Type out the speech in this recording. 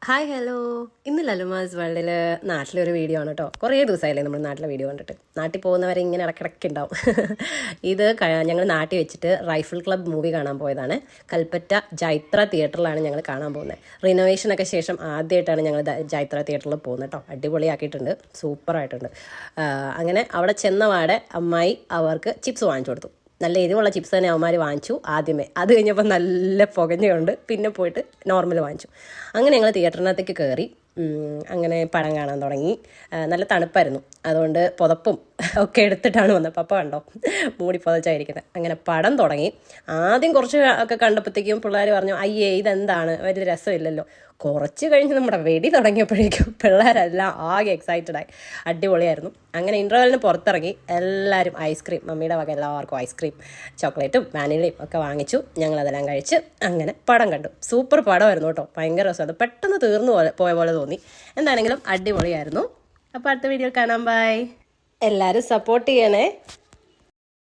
Hi hello. ഇന്ന് ലലുമാസ് വേൾഡിൽ നാട്ടിലൊരു വീഡിയോ ആണ് കേട്ടോ. കുറേ ദിവസമായില്ലേ നമ്മൾ നാട്ടിലെ വീഡിയോ കണ്ടിട്ട്. നാട്ടിൽ പോകുന്നവരെ ഇങ്ങനെ ഇടയ്ക്കിടയ്ക്ക് ഉണ്ടാവും. ഇത് ഞങ്ങൾ നാട്ടിൽ വെച്ചിട്ട് റൈഫിൾ ക്ലബ്ബ് മൂവി കാണാൻ പോയതാണ്. കൽപ്പറ്റ ജൈത്ര തിയേറ്ററിലാണ് ഞങ്ങൾ കാണാൻ പോകുന്നത്. റിനോവേഷനൊക്കെ ശേഷം ആദ്യമായിട്ടാണ് ഞങ്ങൾ ജൈത്ര തിയേറ്ററിൽ പോകുന്നത് കേട്ടോ. അടിപൊളിയാക്കിയിട്ടുണ്ട്, സൂപ്പറായിട്ടുണ്ട്. അങ്ങനെ അവിടെ ചെന്നപാടെ അമ്മായി അവർക്ക് ചിപ്സ് വാങ്ങിച്ചു കൊടുത്തു. നല്ല എരിവുള്ള ചിപ്സ് തന്നെ അവന്മാർ വാങ്ങിച്ചു ആദ്യമേ. അത് കഴിഞ്ഞപ്പോൾ നല്ല പുകഞ്ഞുകൊണ്ട് പിന്നെ പോയിട്ട് നോർമൽ വാങ്ങിച്ചു. അങ്ങനെ ഞങ്ങൾ തിയേറ്ററിനകത്തേക്ക് കയറി. അങ്ങനെ പടം കാണാൻ തുടങ്ങി. നല്ല തണുപ്പായിരുന്നു, അതുകൊണ്ട് പുതപ്പും ഒക്കെ എടുത്തിട്ടാണ് വന്നത്. പപ്പ കണ്ടോ മൂടി പുതച്ചായിരിക്കുന്നത്. അങ്ങനെ പടം തുടങ്ങി. ആദ്യം കുറച്ച് ഒക്കെ കണ്ടപ്പോഴത്തേക്കും പിള്ളേർ പറഞ്ഞു, അയ്യേ ഇതെന്താണ്, വലിയ രസമില്ലല്ലോ. കുറച്ച് കഴിഞ്ഞ് നമ്മുടെ വെടി തുടങ്ങിയപ്പോഴേക്കും പിള്ളേരെല്ലാം ആകെ എക്സൈറ്റഡായി. അടിപൊളിയായിരുന്നു. അങ്ങനെ ഇൻ്റർവെല്ലിന് പുറത്തിറങ്ങി എല്ലാവരും ഐസ്ക്രീം, മമ്മിയുടെ വക എല്ലാവർക്കും ഐസ്ക്രീം, ചോക്ലേറ്റും വാനിലയും ഒക്കെ വാങ്ങിച്ചു. ഞങ്ങളതെല്ലാം കഴിച്ച് അങ്ങനെ പടം കണ്ടു. സൂപ്പർ പടമായിരുന്നു കേട്ടോ. ഭയങ്കര രസമായിരുന്നു. പെട്ടെന്ന് തീർന്നു പോയ പോലെ തോന്നി. എന്താണെങ്കിലും അടിപൊളിയായിരുന്നു. അപ്പോൾ അടുത്ത വീഡിയോ കാണാം. ബൈ. എല്ലാവരും സപ്പോർട്ട് ചെയ്യണേ.